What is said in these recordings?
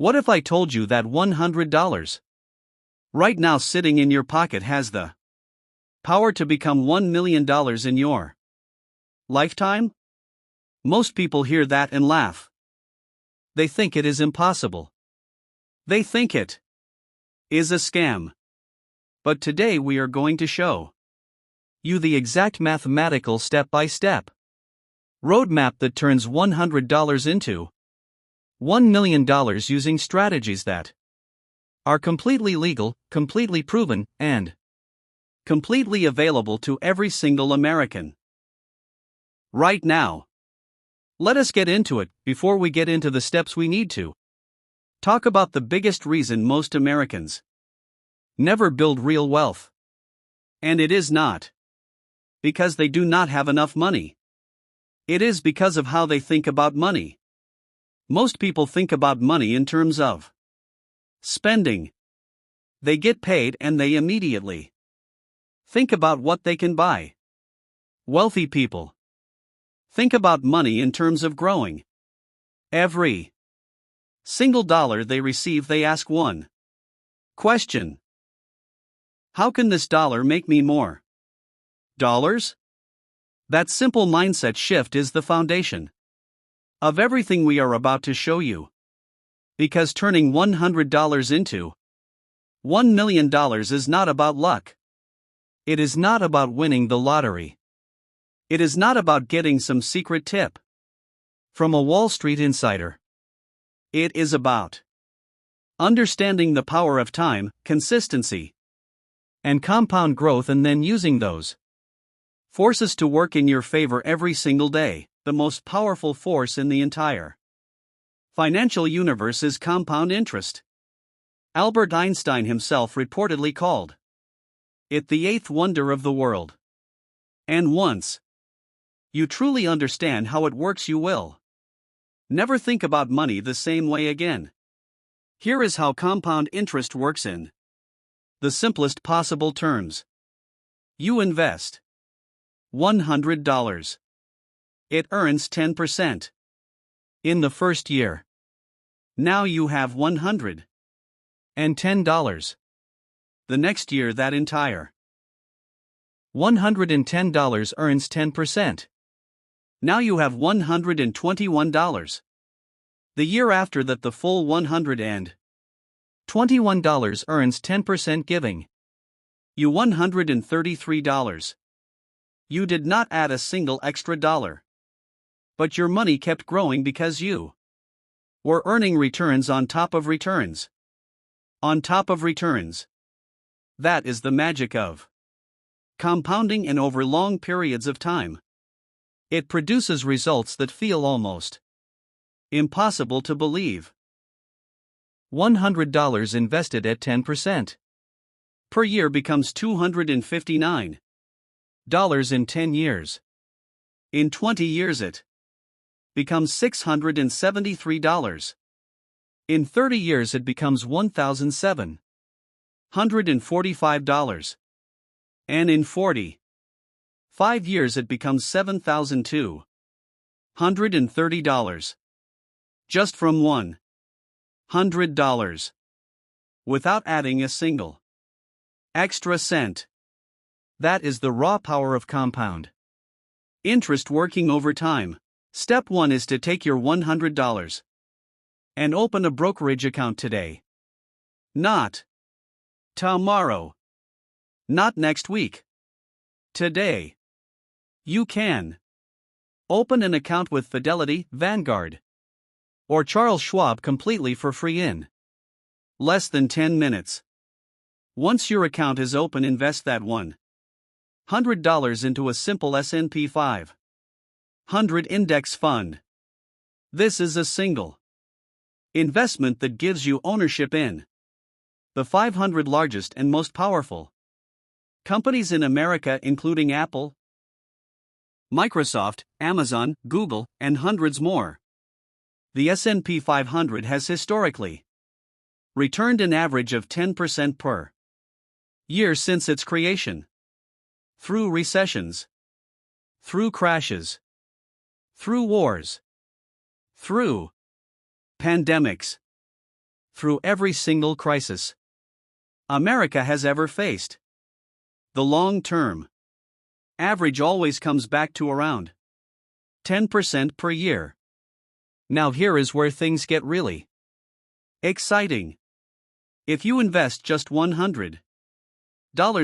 What if I told you that $100 right now sitting in your pocket has the power to become $1 million in your lifetime? Most people hear that and laugh. They think it is impossible. They think it is a scam. But today we are going to show you the exact mathematical step-by-step roadmap that turns $100 into $1 million using strategies that are completely legal, completely proven, and completely available to every single American right now. Let us get into it. Before we get into the steps, we need to talk about the biggest reason most Americans never build real wealth. And it is not because they do not have enough money. It is because of how they think about money. Most people think about money in terms of spending. They get paid and they immediately think about what they can buy. Wealthy people think about money in terms of growing. Every single dollar they receive, they ask one question: how can this dollar make me more dollars? That simple mindset shift is the foundation of everything we are about to show you. Because turning $100 into $1 million is not about luck. It is not about winning the lottery. It is not about getting some secret tip from a Wall Street insider. It is about understanding the power of time, consistency, and compound growth, and then using those forces to work in your favor every single day. The most powerful force in the entire financial universe is compound interest. Albert Einstein himself reportedly called it the eighth wonder of the world. And once you truly understand how it works, you will never think about money the same way again. Here is how compound interest works in the simplest possible terms. You invest $100. It earns 10% in the first year. Now you have $110. The next year, that entire $110 earns 10%. Now you have $121. The year after that, the full $121 earns 10%, giving you $133. You did not add a single extra dollar. But your money kept growing because you were earning returns on top of returns. On top of returns. That is the magic of compounding, and over long periods of time, it produces results that feel almost impossible to believe. $100 invested at 10% per year becomes $259 in 10 years. In 20 years it becomes $673. In 30 years it becomes $1,745. And in 45 years it becomes $7,230. Just from $100. Without adding a single extra cent. That is the raw power of compound interest working over time. Step 1 is to take your $100 and open a brokerage account today. Not tomorrow. Not next week. Today. You can open an account with Fidelity, Vanguard, or Charles Schwab completely for free in less than 10 minutes. Once your account is open, invest that $100 into a simple S&P 500 index fund. This is a single investment that gives you ownership in the 500 largest and most powerful companies in America, including Apple, Microsoft, Amazon, Google, and hundreds more. The S&P 500 has historically returned an average of 10% per year since its creation. Through recessions, through crashes, through wars, through pandemics, Through every single crisis America has ever faced, the long-term average always comes back to around 10% per year. Now here is where things get really exciting. If you invest just $100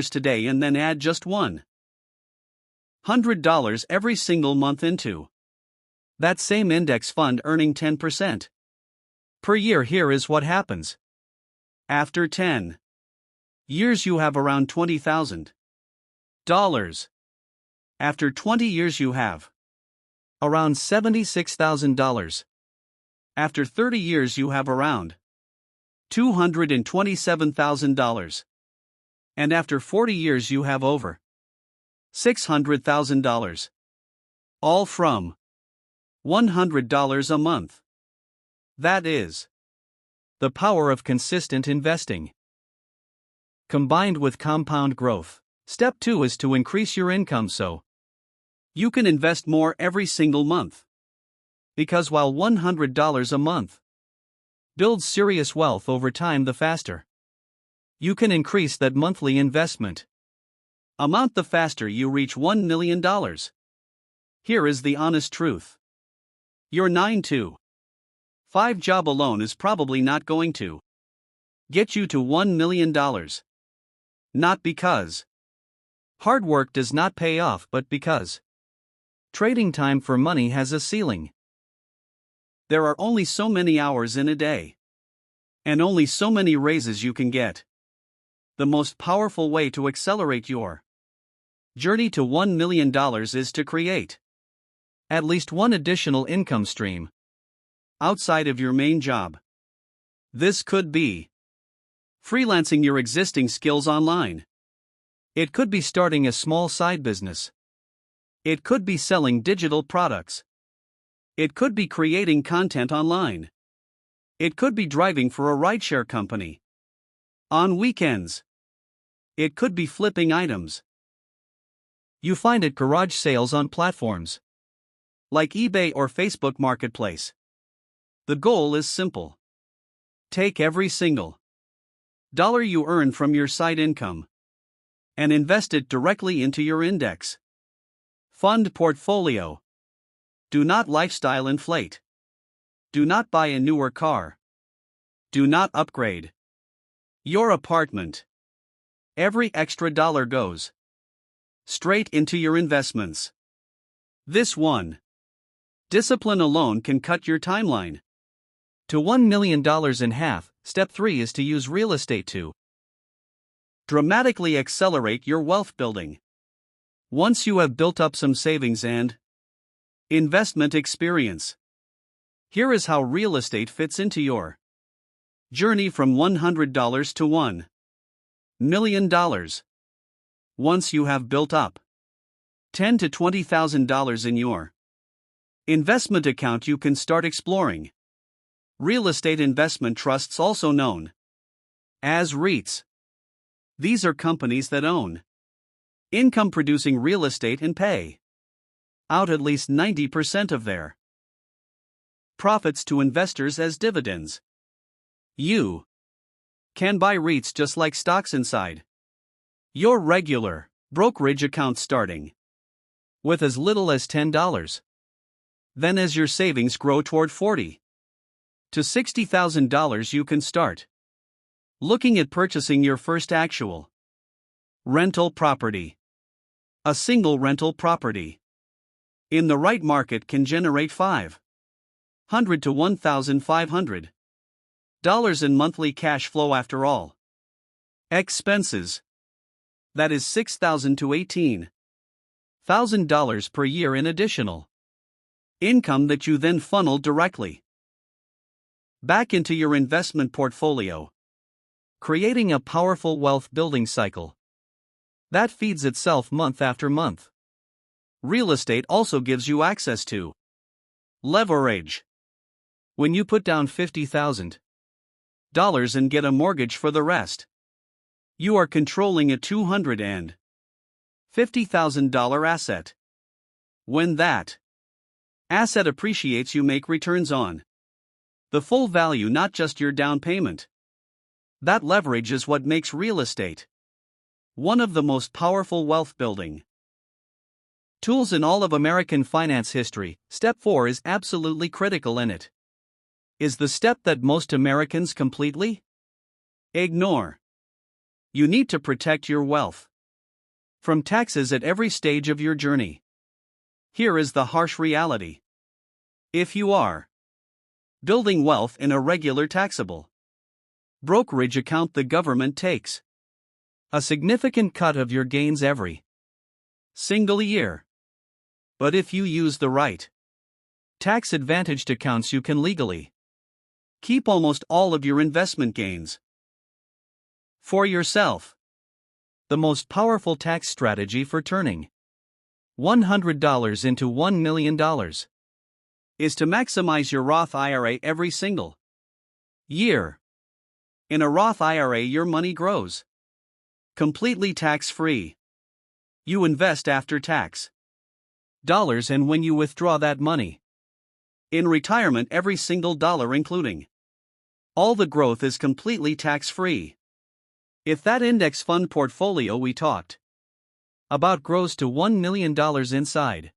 today and then add just $100 every single month into that same index fund earning 10% per year, here is what happens. After 10 years you have around $20,000. After 20 years you have around $76,000. After 30 years you have around $227,000. And after 40 years you have over $600,000. All from $100 a month. That is the power of consistent investing, combined with compound growth. Step 2 is to increase your income so you can invest more every single month. Because while $100 a month builds serious wealth over time, the faster you can increase that monthly investment amount, the faster you reach $1 million. Here is the honest truth. Your 9-to-5 job alone is probably not going to get you to $1 million. Not because hard work does not pay off, but because trading time for money has a ceiling. There are only so many hours in a day, and only so many raises you can get. The most powerful way to accelerate your journey to $1 million is to create at least one additional income stream outside of your main job. This could be freelancing your existing skills online. It could be starting a small side business. It could be selling digital products. It could be creating content online. It could be driving for a rideshare company on weekends. It could be flipping items you find at garage sales on platforms like eBay or Facebook Marketplace. The goal is simple. Take every single dollar you earn from your side income and invest it directly into your index fund portfolio. Do not lifestyle inflate. Do not buy a newer car. Do not upgrade your apartment. Every extra dollar goes straight into your investments. This one discipline alone can cut your timeline to $1 million in half. Step 3 is to use real estate to dramatically accelerate your wealth building. Once you have built up some savings and investment experience, here is how real estate fits into your journey from $100 to $1 million. Once you have built up $10,000 to $20,000 in your investment account, you can start exploring real estate investment trusts, also known as REITs. These are companies that own income-producing real estate and pay out at least 90% of their profits to investors as dividends. You can buy REITs just like stocks inside your regular brokerage account, starting with as little as $10. Then as your savings grow toward $40,000 to $60,000, you can start looking at purchasing your first actual rental property. A single rental property in the right market can generate $500 to $1,500 in monthly cash flow after all expenses. That is $6,000 to $18,000 per year in additional income that you then funnel directly back into your investment portfolio, creating a powerful wealth building cycle that feeds itself month after month. Real estate also gives you access to leverage. When you put down $50,000 and get a mortgage for the rest, you are controlling a $250,000 asset. When that asset appreciates, you make returns on The full value, not just your down payment. That leverage is what makes real estate one of the most powerful wealth building tools in all of American finance history. Step 4 is absolutely critical in it. Is the step that most Americans completely ignore. You need to protect your wealth from taxes at every stage of your journey. Here is the harsh reality. If you are building wealth in a regular taxable brokerage account, the government takes a significant cut of your gains every single year. But if you use the right tax-advantaged accounts, you can legally keep almost all of your investment gains for yourself. The most powerful tax strategy for turning $100 into $1 million is to maximize your Roth IRA every single year. In a Roth IRA, your money grows completely tax-free. You invest after tax dollars, and when you withdraw that money in retirement, every single dollar, including all the growth, is completely tax-free. If that index fund portfolio we talked about grows to $1 million inside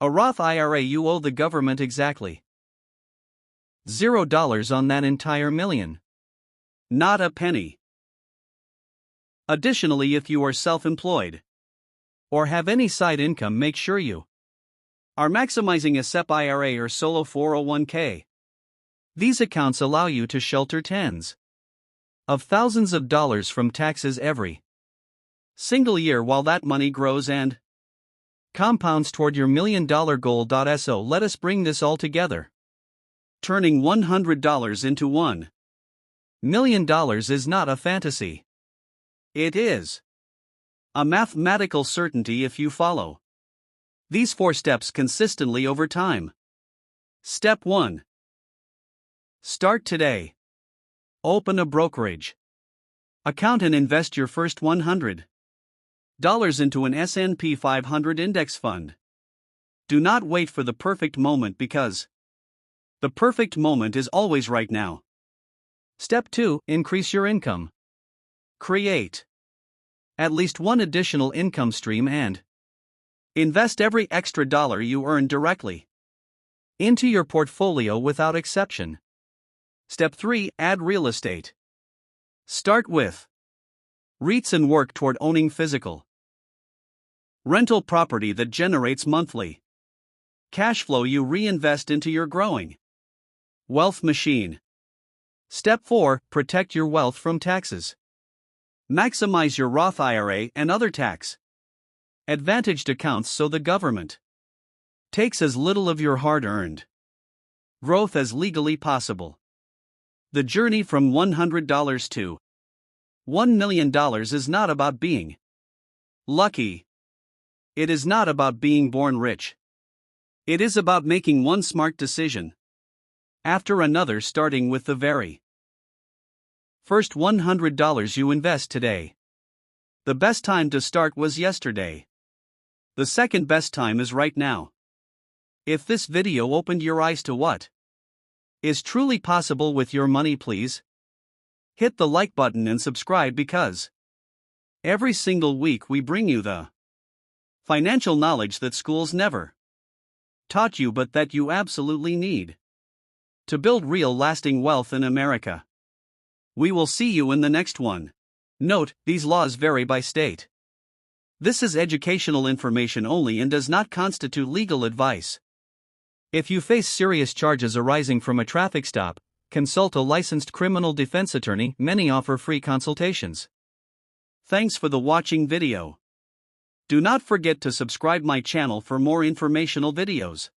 a Roth IRA, you owe the government exactly $0 on that entire million. Not a penny. Additionally, if you are self-employed or have any side income, make sure you are maximizing a SEP IRA or solo 401k. These accounts allow you to shelter tens of thousands of dollars from taxes every single year, while that money grows and compounds toward your $1 million goal. So let us bring this all together. Turning $100 into $1 million is not a fantasy. It is a mathematical certainty if you follow these 4 steps consistently over time. Step 1. Start today. Open a brokerage account and invest your first $100 into an S&P 500 index fund. Do not wait for the perfect moment, because the perfect moment is always right now. Step 2. Increase your income. Create at least one additional income stream and invest every extra dollar you earn directly into your portfolio without exception. Step 3. Add real estate. Start with REITs and work toward owning physical rental property that generates monthly cash flow you reinvest into your growing wealth machine. Step 4. Protect your wealth from taxes. Maximize your Roth IRA and other tax-advantaged accounts so the government takes as little of your hard-earned growth as legally possible. The journey from $100 to $1 million is not about being lucky. It is not about being born rich. It is about making one smart decision after another, starting with the very first $100 you invest today. The best time to start was yesterday. The second best time is right now. If this video opened your eyes to what is truly possible with your money, please hit the like button and subscribe, because every single week we bring you the financial knowledge that schools never taught you, but that you absolutely need to build real lasting wealth in America. We will see you in the next one. Note, these laws vary by state. This is educational information only and does not constitute legal advice. If you face serious charges arising from a traffic stop, consult a licensed criminal defense attorney. Many offer free consultations. Thanks for the watching video. Do not forget to subscribe my channel for more informational videos.